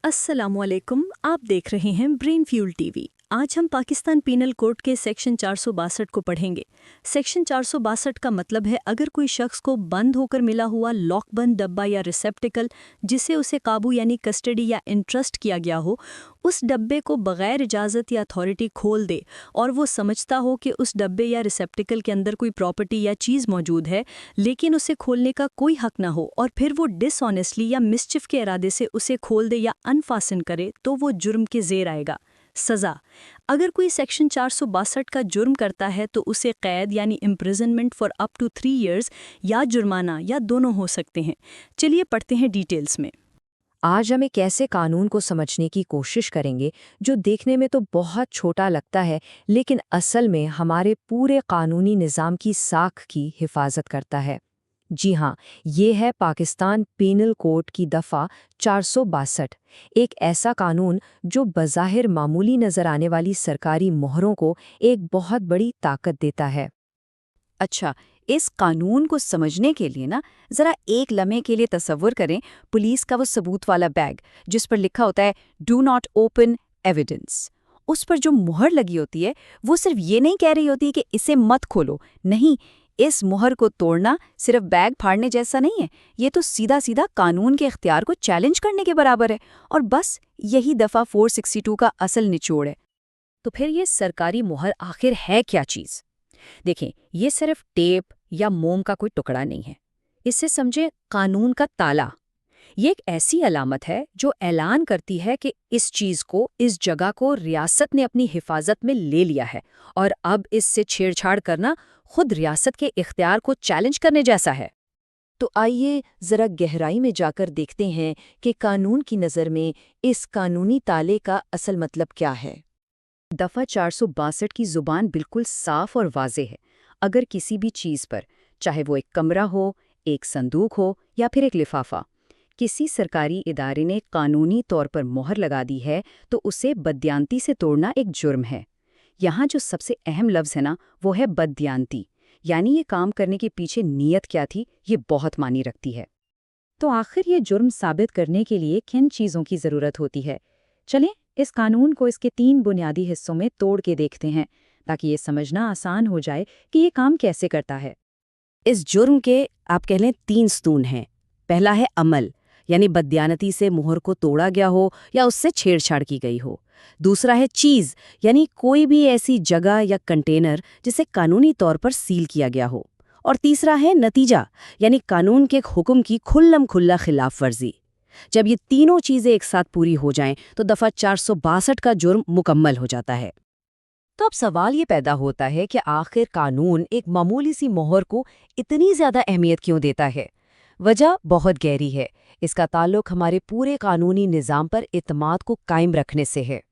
अस्सलामुअलैकुम, आप देख रहे हैं ब्रेन फ्यूल टीवी। आज हम पाकिस्तान पीनल कोड के सेक्शन 462 को पढ़ेंगे। सेक्शन 462 का मतलब है अगर कोई शख्स को बंद होकर मिला हुआ लॉकबंद डब्बा या रिसेप्टिकल जिसे उसे काबू यानी कस्टडी या इंट्रस्ट किया गया हो, उस डब्बे को बगैर इजाज़त या अथॉरिटी खोल दे और वो समझता हो कि उस डब्बे या रिसेप्टिकल के अंदर कोई प्रॉपर्टी या चीज़ मौजूद है लेकिन उसे खोलने का कोई हक ना हो और फिर वो डिसऑनेस्टली या मिसचिफ के इरादे से उसे खोल दे या अनफासन करे तो वो जुर्म के ज़ेर आएगा। सज़ा: अगर कोई सेक्शन 462 का जुर्म करता है तो उसे कैद यानी imprisonment for up to 3 years या जुर्माना या दोनों हो सकते हैं। चलिए पढ़ते हैं डिटेल्स में। आज हम एक ऐसे कानून को समझने की कोशिश करेंगे जो देखने में तो बहुत छोटा लगता है लेकिन असल में हमारे पूरे कानूनी निज़ाम की साख की हिफाजत करता है। जी हाँ, ये है पाकिस्तान पीनल कोड की दफ़ा 462, एक ऐसा कानून जो बज़ाहिर मामूली नज़र आने वाली सरकारी मोहरों को एक बहुत बड़ी ताकत देता है। अच्छा, इस कानून को समझने के लिए ना जरा एक लम्हे के लिए तसव्वुर करें पुलिस का वो सबूत वाला बैग जिस पर लिखा होता है डू नॉट ओपन एविडेंस। उस पर जो मुहर लगी होती है वो सिर्फ ये नहीं कह रही होती कि इसे मत खोलो, नहीं, इस मुहर को तोड़ना सिर्फ बैग फाड़ने जैसा नहीं है, ये तो सीधा सीधा कानून के इख्तियार को चैलेंज करने के बराबर है। और बस यही दफ़ा 462 का असल निचोड़ है। तो फिर ये सरकारी मुहर आखिर है क्या चीज़? देखें, ये सिर्फ टेप या मोम का कोई टुकड़ा नहीं है। इससे समझे कानून का ताला। ये एक ऐसी अलामत है जो ऐलान करती है कि इस चीज़ को, इस जगह को रियासत ने अपनी हिफाजत में ले लिया है और अब इससे छेड़छाड़ करना खुद रियासत के इख्तियार को चैलेंज करने जैसा है। तो आइए ज़रा गहराई में जाकर देखते हैं कि कानून की नज़र में इस कानूनी ताले का असल मतलब क्या है। दफ़ा 462 की ज़ुबान बिल्कुल साफ और वाज़े है। अगर किसी भी चीज़ पर, चाहे वो एक कमरा हो, एक संदूक हो या फिर एक लिफाफा, किसी सरकारी इदारे ने कानूनी तौर पर मोहर लगा दी है तो उसे बदयांती से तोड़ना एक जुर्म है। यहाँ जो सबसे अहम लफ्ज़ है ना, वो है बदयांती, यानी ये काम करने के पीछे नीयत क्या थी, ये बहुत मानी रखती है। तो आखिर ये जुर्म साबित करने के लिए किन चीज़ों की ज़रूरत होती है? चलें इस कानून को इसके 3 बुनियादी हिस्सों में तोड़ के देखते हैं ताकि ये समझना आसान हो जाए कि ये काम कैसे करता है। इस जुर्म के आप कह लें 3 स्तून हैं। पहला है अमल, यानी बदयानती से मुहर को तोड़ा गया हो या उससे छेड़छाड़ की गई हो। दूसरा है चीज़, यानी कोई भी ऐसी जगह या कंटेनर जिसे कानूनी तौर पर सील किया गया हो। और तीसरा है नतीजा, यानी कानून के हुक्म की खुल्लम खुल्ला खिलाफ वर्जी। जब ये तीनों चीज़ें एक साथ पूरी हो जाएं तो दफ़ा 462 का जुर्म मुकम्मल हो जाता है। तो अब सवाल ये पैदा होता है कि आखिर कानून एक मामूली सी मोहर को इतनी ज़्यादा अहमियत क्यों देता है? वजह बहुत गहरी है। इसका ताल्लुक हमारे पूरे कानूनी निज़ाम पर इत्माद को कायम रखने से है।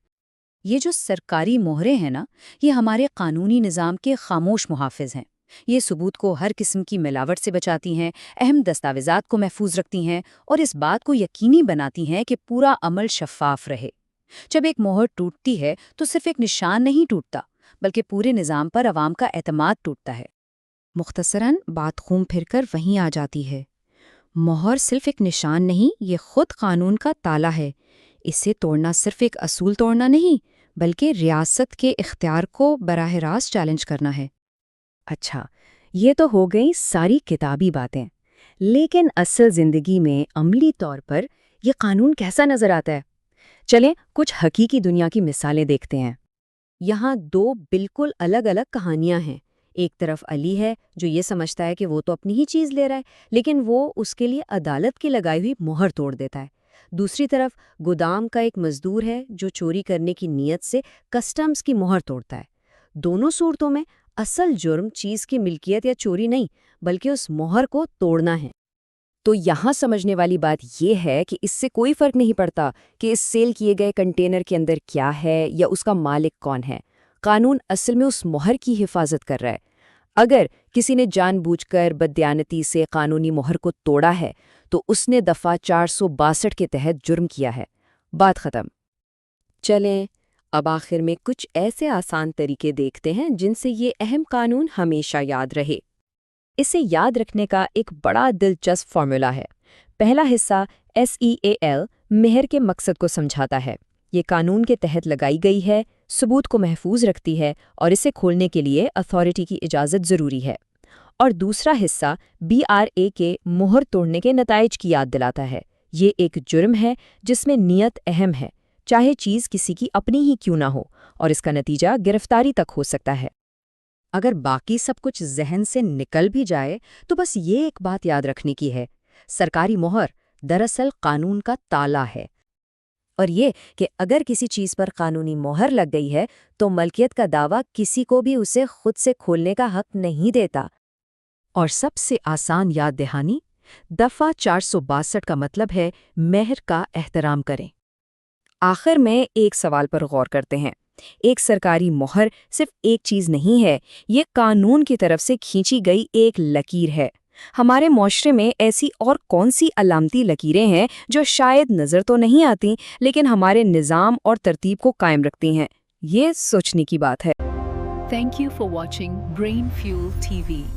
ये जो सरकारी मोहरें हैं ना, ये हमारे कानूनी निज़ाम के खामोश मुहाफ़िज़ हैं। ये सबूत को हर किस्म की मिलावट से बचाती हैं, अहम दस्तावेज़ात को महफूज रखती हैं और इस बात को यकीनी बनाती हैं कि पूरा अमल शफ़ाफ रहे। जब एक मोहर टूटती है तो सिर्फ एक निशान नहीं टूटता, बल्कि पूरे निज़ाम पर अवाम का एतमाद टूटता है। मुख्तसरन बात घूम फिरकर वहीं आ जाती है। मोहर सिर्फ एक निशान नहीं, ये खुद कानून का ताला है। इसे तोड़ना सिर्फ एक असूल तोड़ना नहीं, बल्कि रियासत के इख्तियार को बराह रास्त चैलेंज करना है। अच्छा, ये तो हो गई सारी किताबी बातें, लेकिन असल ज़िंदगी में अमली तौर पर यह कानून कैसा नज़र आता है? चलें कुछ हकीकी दुनिया की मिसालें देखते हैं। यहाँ 2 बिल्कुल अलग अलग कहानियाँ हैं। एक तरफ अली है जो ये समझता है कि वो तो अपनी ही चीज़ ले रहा है, लेकिन वो उसके लिए अदालत की लगाई हुई मोहर तोड़ देता है। दूसरी तरफ गोदाम का एक मजदूर है जो चोरी करने की नीयत से कस्टम्स की मोहर तोड़ता है। दोनों सूरतों में असल जुर्म चीज़ की मिल्कियत या चोरी नहीं, बल्कि उस मोहर को तोड़ना है। तो यहाँ समझने वाली बात यह है कि इससे कोई फर्क नहीं पड़ता कि इस सेल किए गए कंटेनर के अंदर क्या है या उसका मालिक कौन है। कानून असल में उस मोहर की हिफाजत कर रहा है। अगर किसी ने जानबूझकर बदयानती से कानूनी मोहर को तोड़ा है तो उसने दफ़ा 462 के तहत जुर्म किया है। बात ख़त्म। चलें अब आखिर में कुछ ऐसे आसान तरीके देखते हैं जिनसे ये अहम कानून हमेशा याद रहे। इसे याद रखने का एक बड़ा दिलचस्प फार्मूला है। پہلا حصہ SEAL مہر کے مقصد کو سمجھاتا ہے۔ یہ قانون کے تحت لگائی گئی ہے، ثبوت کو محفوظ رکھتی ہے اور اسے کھولنے کے لیے اتھارٹی کی اجازت ضروری ہے۔ اور دوسرا حصہ BRA کے مہر توڑنے کے نتائج کی یاد دلاتا ہے۔ یہ ایک جرم ہے جس میں نیت اہم ہے، چاہے چیز کسی کی اپنی ہی کیوں نہ ہو، اور اس کا نتیجہ گرفتاری تک ہو سکتا ہے۔ اگر باقی سب کچھ ذہن سے نکل بھی جائے تو بس یہ ایک بات یاد رکھنے کی ہے، سرکاری مہر دراصل قانون کا تالا ہے، اور یہ کہ اگر کسی چیز پر قانونی مہر لگ گئی ہے تو ملکیت کا دعویٰ کسی کو بھی اسے خود سے کھولنے کا حق نہیں دیتا۔ اور سب سے آسان یاد دہانی، دفعہ 462 کا مطلب ہے مہر کا احترام کریں۔ آخر میں ایک سوال پر غور کرتے ہیں۔ ایک سرکاری مہر صرف ایک چیز نہیں ہے، یہ قانون کی طرف سے کھینچی گئی ایک لکیر ہے۔ ہمارے معاشرے میں ایسی اور کون سی علامتی لکیریں ہیں جو شاید نظر تو نہیں آتی لیکن ہمارے نظام اور ترتیب کو قائم رکھتی ہیں؟ یہ سوچنے کی بات ہے۔ Thank you for watching Brain Fuel TV.